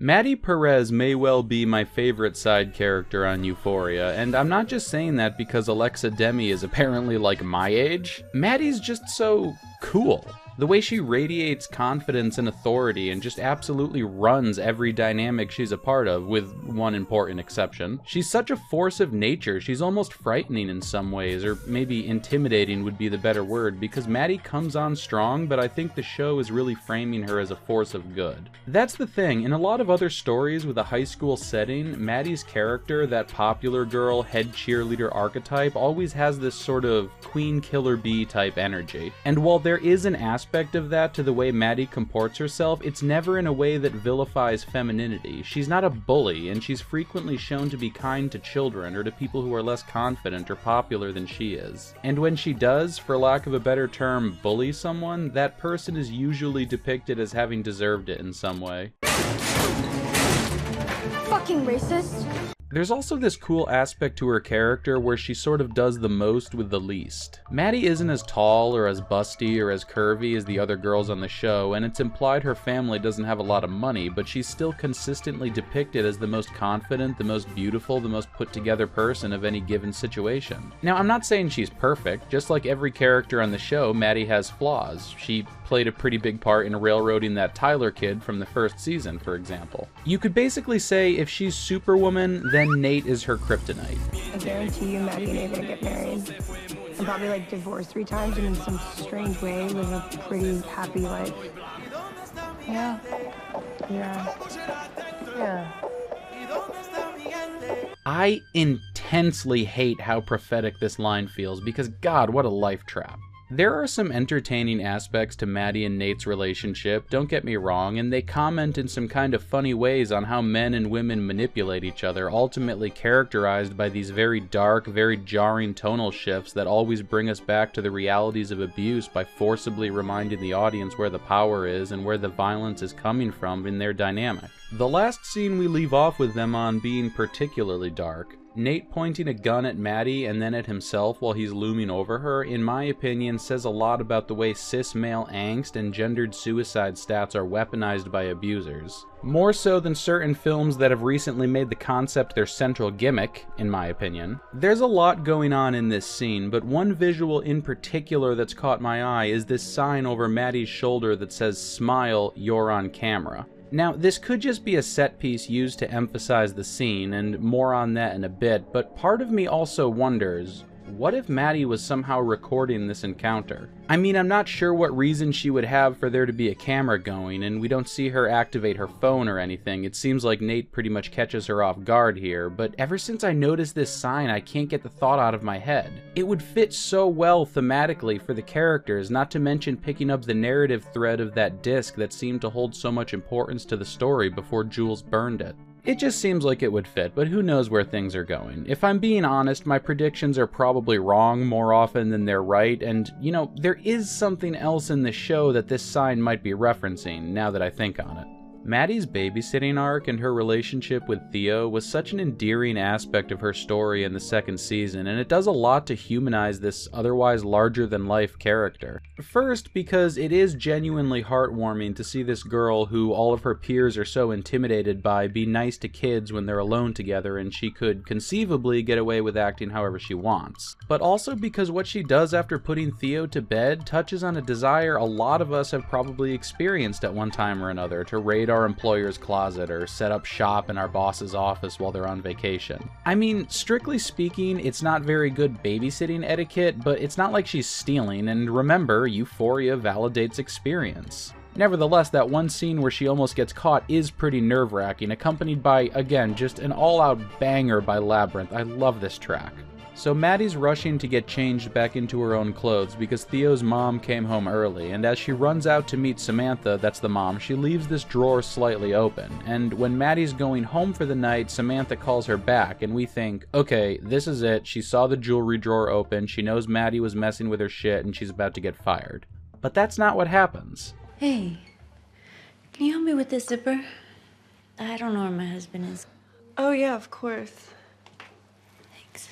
Maddie Perez may well be my favorite side character on Euphoria, and I'm not just saying that because Alexa Demi is apparently like my age. Maddie's just so cool. The way she radiates confidence and authority and just absolutely runs every dynamic she's a part of, with one important exception. She's such a force of nature, she's almost frightening in some ways, or maybe intimidating would be the better word, because Maddie comes on strong, but I think the show is really framing her as a force of good. That's the thing, in a lot of other stories with a high school setting, Maddie's character, that popular girl, head cheerleader archetype, always has this sort of queen killer bee type energy. And while there is an aspect of that to the way Maddie comports herself, it's never in a way that vilifies femininity. She's not a bully, and she's frequently shown to be kind to children or to people who are less confident or popular than she is. And when she does, for lack of a better term, bully someone, that person is usually depicted as having deserved it in some way. Fucking racist. There's also this cool aspect to her character where she sort of does the most with the least. Maddie isn't as tall or as busty or as curvy as the other girls on the show, and it's implied her family doesn't have a lot of money, but she's still consistently depicted as the most confident, the most beautiful, the most put together person of any given situation. Now, I'm not saying she's perfect. Just like every character on the show, Maddie has flaws. She played a pretty big part in railroading that Tyler kid from the first season, for example. You could basically say if she's Superwoman, then Nate is her kryptonite. I guarantee you Maddie and Nate are gonna get married. And probably like divorced 3 times and in some strange way live a pretty happy life. Yeah. Yeah. Yeah. I intensely hate how prophetic this line feels because God, what a life trap. There are some entertaining aspects to Maddie and Nate's relationship, don't get me wrong, and they comment in some kind of funny ways on how men and women manipulate each other, ultimately characterized by these very dark, very jarring tonal shifts that always bring us back to the realities of abuse by forcibly reminding the audience where the power is and where the violence is coming from in their dynamic. The last scene we leave off with them on being particularly dark. Nate pointing a gun at Maddie and then at himself while he's looming over her, in my opinion, says a lot about the way cis male angst and gendered suicide stats are weaponized by abusers. More so than certain films that have recently made the concept their central gimmick, in my opinion. There's a lot going on in this scene, but one visual in particular that's caught my eye is this sign over Maddie's shoulder that says, "Smile, you're on camera." Now, this could just be a set piece used to emphasize the scene, and more on that in a bit, but part of me also wonders, what if Maddie was somehow recording this encounter? I mean, I'm not sure what reason she would have for there to be a camera going, and we don't see her activate her phone or anything. It seems like Nate pretty much catches her off guard here, but ever since I noticed this sign, I can't get the thought out of my head. It would fit so well thematically for the characters, not to mention picking up the narrative thread of that disc that seemed to hold so much importance to the story before Jules burned it. It just seems like it would fit, but who knows where things are going. If I'm being honest, my predictions are probably wrong more often than they're right, and, you know, there is something else in the show that this sign might be referencing, now that I think on it. Maddie's babysitting arc and her relationship with Theo was such an endearing aspect of her story in the second season, and it does a lot to humanize this otherwise larger-than-life character. First, because it is genuinely heartwarming to see this girl who all of her peers are so intimidated by be nice to kids when they're alone together, and she could conceivably get away with acting however she wants. But also because what she does after putting Theo to bed touches on a desire a lot of us have probably experienced at one time or another, to raid our employer's closet or set up shop in our boss's office while they're on vacation. I mean, strictly speaking, it's not very good babysitting etiquette, but it's not like she's stealing, and remember, euphoria validates experience. Nevertheless, that one scene where she almost gets caught is pretty nerve-wracking, accompanied by, again, just an all-out banger by Labyrinth. I love this track. So Maddie's rushing to get changed back into her own clothes because Theo's mom came home early, and as she runs out to meet Samantha, that's the mom, she leaves this drawer slightly open, and when Maddie's going home for the night, Samantha calls her back, and we think, okay, this is it, she saw the jewelry drawer open, she knows Maddie was messing with her shit, and she's about to get fired. But that's not what happens. Hey, can you help me with this zipper? I don't know where my husband is. Oh yeah, of course. Thanks.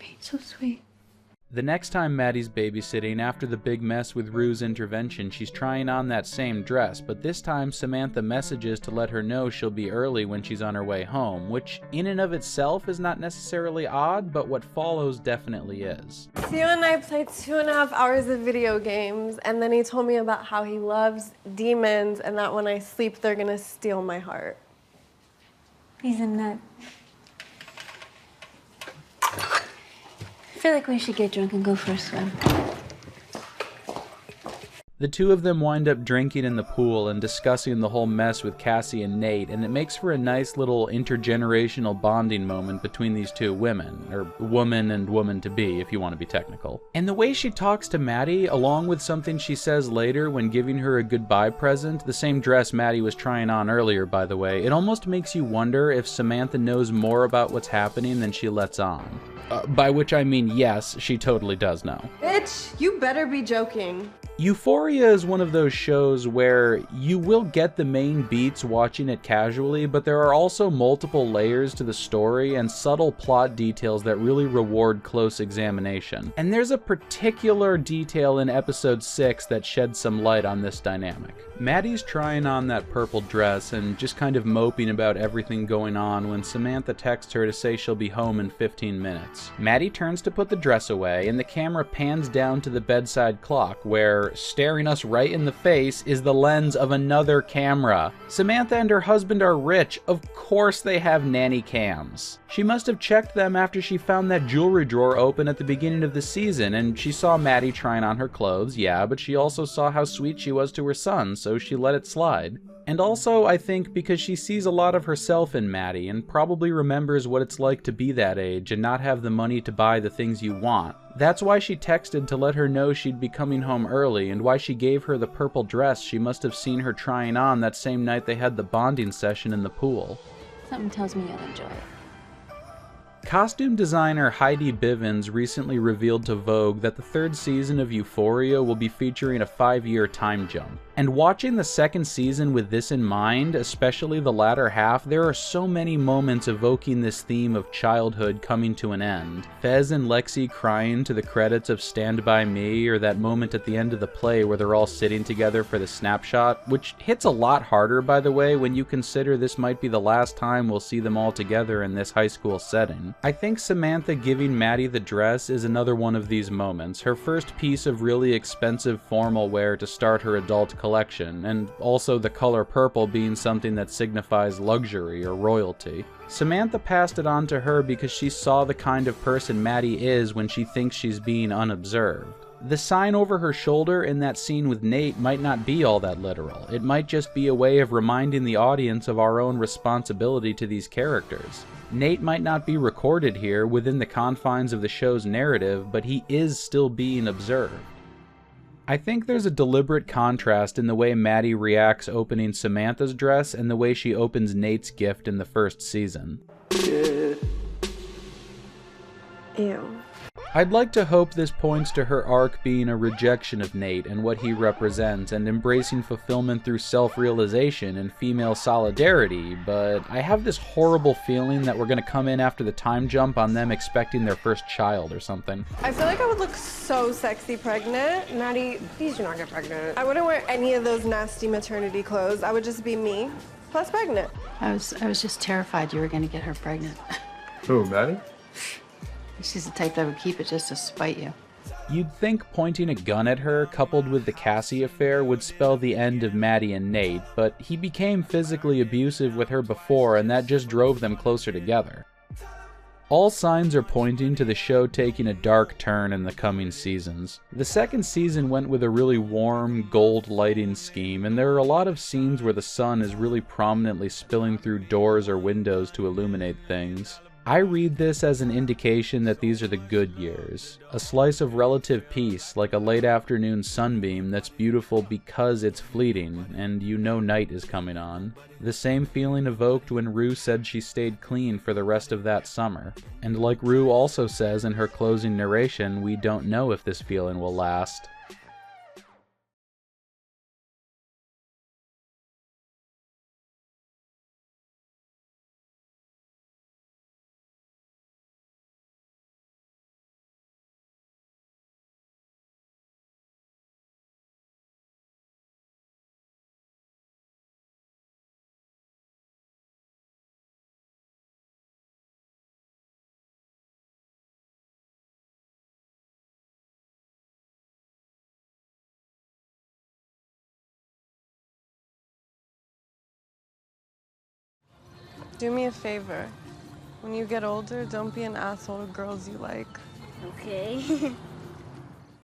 being so sweet. The next time Maddie's babysitting, after the big mess with Rue's intervention, she's trying on that same dress, but this time Samantha messages to let her know she'll be early when she's on her way home, which in and of itself is not necessarily odd, but what follows definitely is. Theo and I played 2.5 hours of video games, and then he told me about how he loves demons and that when I sleep, they're gonna steal my heart. He's a nut. I feel like we should get drunk and go for a swim. The two of them wind up drinking in the pool and discussing the whole mess with Cassie and Nate, and it makes for a nice little intergenerational bonding moment between these two women, or woman and woman-to-be, if you want to be technical. And the way she talks to Maddie, along with something she says later when giving her a goodbye present, the same dress Maddie was trying on earlier, by the way, it almost makes you wonder if Samantha knows more about what's happening than she lets on. By which I mean, yes, she totally does know. Bitch, you better be joking. Euphoria is one of those shows where you will get the main beats watching it casually, but there are also multiple layers to the story and subtle plot details that really reward close examination. And there's a particular detail in episode 6 that sheds some light on this dynamic. Maddie's trying on that purple dress and just kind of moping about everything going on when Samantha texts her to say she'll be home in 15 minutes. Maddie turns to put the dress away, and the camera pans down to the bedside clock where, staring us right in the face, is the lens of another camera. Samantha and her husband are rich. Of course they have nanny cams. She must have checked them after she found that jewelry drawer open at the beginning of the season, and she saw Maddie trying on her clothes, yeah, but she also saw how sweet she was to her son, so she let it slide. And also, I think, because she sees a lot of herself in Maddie and probably remembers what it's like to be that age and not have the money to buy the things you want. That's why she texted to let her know she'd be coming home early, and why she gave her the purple dress she must have seen her trying on that same night they had the bonding session in the pool. Something tells me you'll enjoy it. Costume designer Heidi Bivens recently revealed to Vogue that the third season of Euphoria will be featuring a 5-year time jump. And watching the second season with this in mind, especially the latter half, there are so many moments evoking this theme of childhood coming to an end. Fez and Lexi crying to the credits of Stand By Me, or that moment at the end of the play where they're all sitting together for the snapshot, which hits a lot harder, by the way, when you consider this might be the last time we'll see them all together in this high school setting. I think Samantha giving Maddie the dress is another one of these moments, her first piece of really expensive formal wear to start her adult collection, and also the color purple being something that signifies luxury or royalty. Samantha passed it on to her because she saw the kind of person Maddie is when she thinks she's being unobserved. The sign over her shoulder in that scene with Nate might not be all that literal. It might just be a way of reminding the audience of our own responsibility to these characters. Nate might not be recorded here within the confines of the show's narrative, but he is still being observed. I think there's a deliberate contrast in the way Maddie reacts opening Samantha's dress and the way she opens Nate's gift in the first season. Ew. I'd like to hope this points to her arc being a rejection of Nate and what he represents, and embracing fulfillment through self-realization and female solidarity, but I have this horrible feeling that we're gonna come in after the time jump on them expecting their first child or something. I feel like I would look so sexy pregnant. Maddie, please do not get pregnant. I wouldn't wear any of those nasty maternity clothes. I would just be me, plus pregnant. I was just terrified you were going to get her pregnant. Who, Maddie? She's the type that would keep it just to spite you. You'd think pointing a gun at her, coupled with the Cassie affair, would spell the end of Maddie and Nate, but he became physically abusive with her before, and that just drove them closer together. All signs are pointing to the show taking a dark turn in the coming seasons. The second season went with a really warm, gold lighting scheme, and there are a lot of scenes where the sun is really prominently spilling through doors or windows to illuminate things. I read this as an indication that these are the good years. A slice of relative peace, like a late afternoon sunbeam that's beautiful because it's fleeting, and you know night is coming on. The same feeling evoked when Rue said she stayed clean for the rest of that summer. And like Rue also says in her closing narration, we don't know if this feeling will last. Do me a favor. When you get older, don't be an asshole to girls you like. Okay.